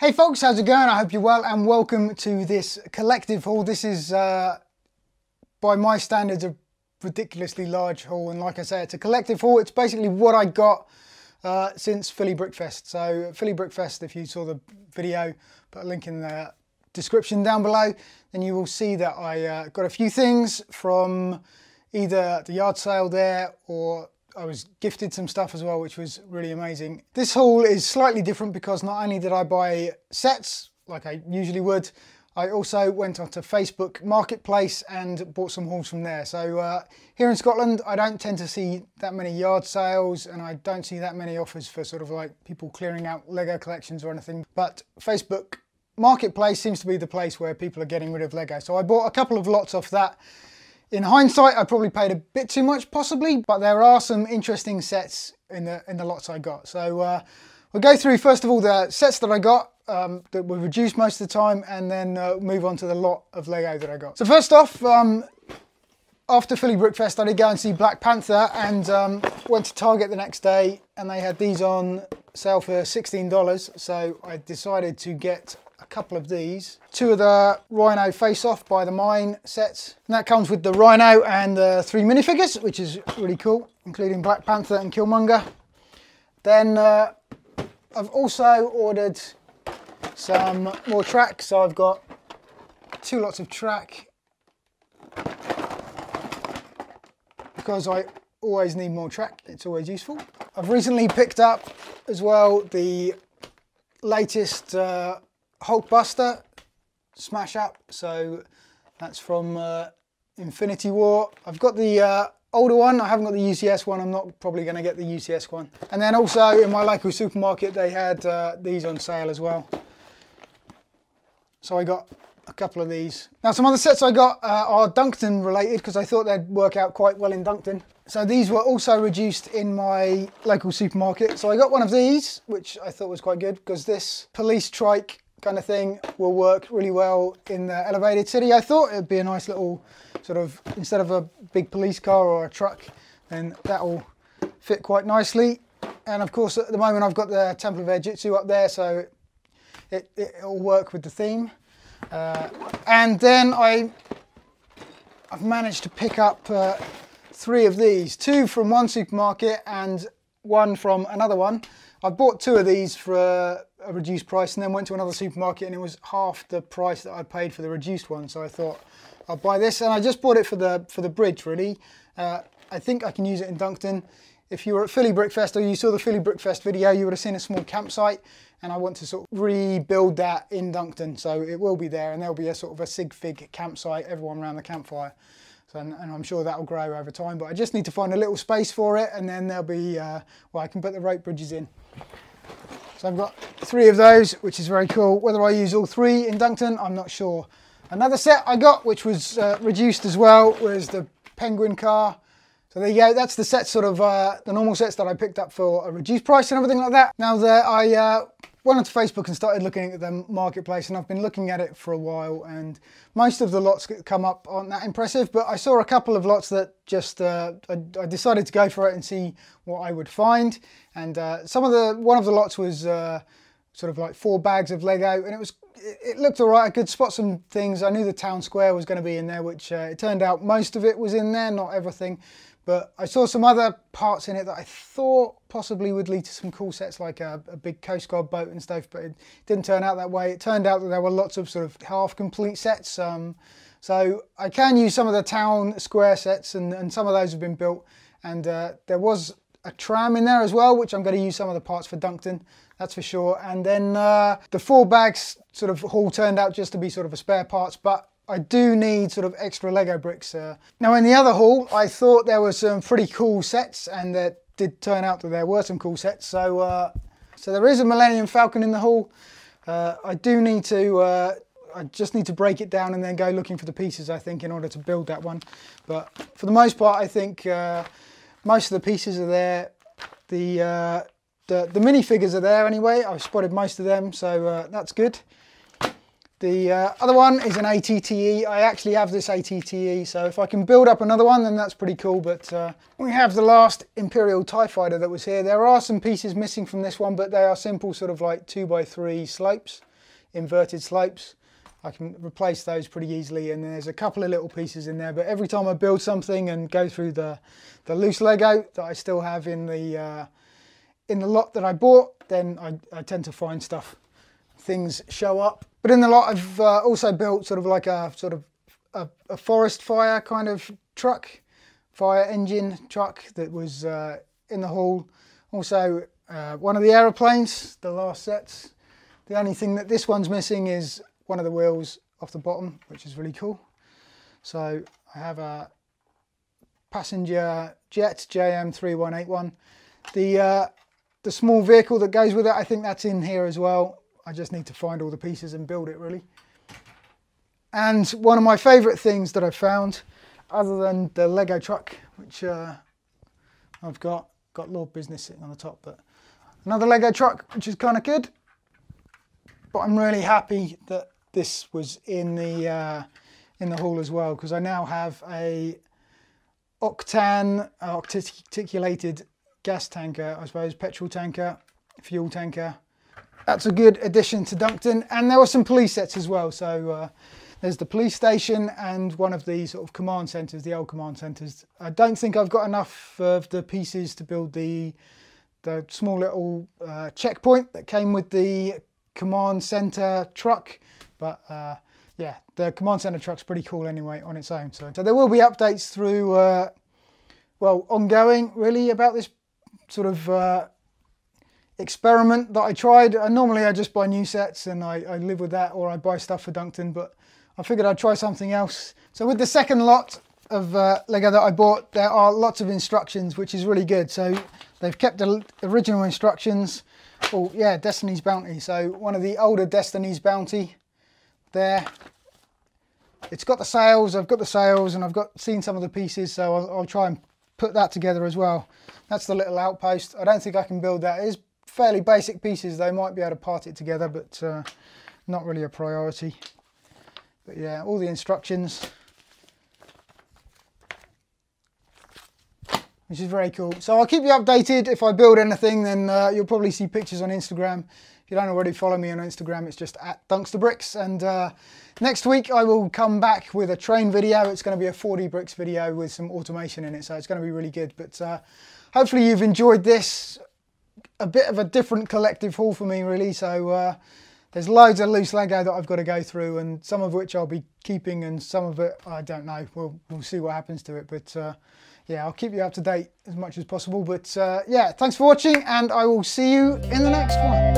Hey folks, how's it going? I hope you're well and welcome to this collective haul. This is, by my standards, a ridiculously large haul, and like I say, it's a collective haul. It's basically what I got since Philly Brickfest. So Philly Brickfest, if you saw the video, put a link in the description down below, then you will see that I got a few things from either the yard sale there, or I was gifted some stuff as well, which was really amazing. This haul is slightly different because not only did I buy sets like I usually would, I also went onto Facebook Marketplace and bought some hauls from there. So here in Scotland, I don't tend to see that many yard sales, and I don't see that many offers for sort of like people clearing out Lego collections or anything. But Facebook Marketplace seems to be the place where people are getting rid of Lego. So I bought a couple of lots off that. In hindsight, I probably paid a bit too much, possibly, but there are some interesting sets in the lots I got. So we'll go through, first of all, the sets that I got that were reduced most of the time, and then move on to the lot of Lego that I got. So first off, after Philly Brickfest, I did go and see Black Panther, and went to Target the next day, and they had these on sale for $16. So I decided to get a couple of these. Two of the Rhino face-off by the Mine sets. And that comes with the Rhino and the 3 minifigures, which is really cool, including Black Panther and Killmonger. Then I've also ordered some more track. So I've got 2 lots of track, because I always need more track. It's always useful. I've recently picked up as well the latest Hulkbuster Smash up, so that's from Infinity War. I've got the older one, I haven't got the UCS one. I'm not probably going to get the UCS one. And then also in my local supermarket they had these on sale as well, so I got a couple of these. Now some other sets I got are Dunkton related, because I thought they'd work out quite well in Dunkton. So these were also reduced in my local supermarket. So I got one of these, which I thought was quite good, because this police trike kind of thing will work really well in the elevated city. I thought it'd be a nice little sort of, instead of a big police car or a truck, then that'll fit quite nicely. And of course at the moment I've got the Temple of Air Jitsu up there, so it'll work with the theme. And then I've managed to pick up 3 of these, 2 from one supermarket and 1 from another one. I bought 2 of these for a reduced price, and then went to another supermarket and it was half the price that I paid for the reduced one. So I thought I'll buy this, and I just bought it for the bridge really. I think I can use it in Dunkton. If you were at Philly Brickfest or you saw the Philly Brickfest video, you would have seen a small campsite, and I want to sort of rebuild that in Dunkton. So it will be there, and there'll be a sort of a sig fig campsite, everyone around the campfire. So, and I'm sure that'll grow over time, but I just need to find a little space for it, and then there'll be, well, I can put the rope bridges in. So I've got 3 of those, which is very cool. Whether I use all 3 in Dunkton, I'm not sure. Another set I got, which was reduced as well, was the Penguin car. So there you go, that's the set, sort of the normal sets that I picked up for a reduced price and everything like that. Now that I went onto Facebook and started looking at the marketplace, and I've been looking at it for a while, and most of the lots that come up aren't that impressive, but I saw a couple of lots that just, I decided to go for it and see what I would find. And one of the lots was sort of like 4 bags of Lego, and it looked all right. I could spot some things. I knew the town square was going to be in there, which it turned out most of it was in there, not everything. But I saw some other parts in it that I thought possibly would lead to some cool sets, like a big Coast Guard boat and stuff, but it didn't turn out that way. It turned out that there were lots of sort of half-complete sets. So I can use some of the town square sets, and some of those have been built. And there was a tram in there as well, which I'm going to use some of the parts for Dunkton, that's for sure. And then the 4 bags sort of haul turned out just to be sort of a spare parts, but I do need sort of extra Lego bricks. Now in the other haul, I thought there were some pretty cool sets, and it did turn out that there were some cool sets. So so there is a Millenium Falcon in the haul. I do need to, I just need to break it down and then go looking for the pieces, I think, in order to build that one. But for the most part, I think most of the pieces are there. The minifigures are there anyway. I've spotted most of them, so that's good. The other one is an ATTE. I actually have this ATTE, so if I can build up another one, then that's pretty cool. But we have the last Imperial Tie Fighter that was here. There are some pieces missing from this one, but they are simple sort of like 2x3 slopes. inverted slopes. I can replace those pretty easily, and there's a couple of little pieces in there, but every time I build something and go through the loose Lego that I still have in the lot that I bought, then I tend to find stuff. Things show up. But in the lot I've also built sort of like a forest fire kind of truck, fire engine truck that was in the haul. Also one of the aeroplanes, the last sets. The only thing that this one's missing is one of the wheels off the bottom, which is really cool. So I have a passenger jet JM3181. The small vehicle that goes with it, I think that's in here as well. I just need to find all the pieces and build it really. And one of my favourite things that I've found, other than the Lego truck, which I've got Lord Business sitting on the top, but another Lego truck, which is kind of good. But I'm really happy that this was in the haul as well, because I now have a octane articulated gas tanker, I suppose, petrol tanker, fuel tanker. That's a good addition to Dunkton. And there were some police sets as well. So there's the police station and one of the sort of command centres, the old command centres. I don't think I've got enough of the pieces to build the small little checkpoint that came with the command centre truck, but yeah, the command centre truck's pretty cool anyway on its own. So there will be updates through, well, ongoing really about this sort of experiment that I tried. Normally I just buy new sets and I live with that, or I buy stuff for Dunkton, but I figured I'd try something else. So with the second lot of Lego that I bought, there are lots of instructions, which is really good. So they've kept the original instructions. Oh yeah, Destiny's Bounty. So one of the older Destiny's Bounty there. It's got the sails, I've got the sails, and I've seen some of the pieces, so I'll try and put that together as well. That's the little outpost. I don't think I can build that. It is fairly basic pieces. They might be able to part it together, but not really a priority. But yeah, all the instructions, which is very cool. So I'll keep you updated. If I build anything, then you'll probably see pictures on Instagram. If you don't already follow me on Instagram, it's just @DunksterBricks. And next week I will come back with a train video. It's going to be a 4D bricks video with some automation in it, so it's going to be really good. But hopefully you've enjoyed this. A bit of a different collective haul for me really. So there's loads of loose Lego that I've got to go through, and some of which I'll be keeping, and some of it I don't know. We'll see what happens to it. But yeah, I'll keep you up to date as much as possible. But yeah, thanks for watching, and I will see you in the next one.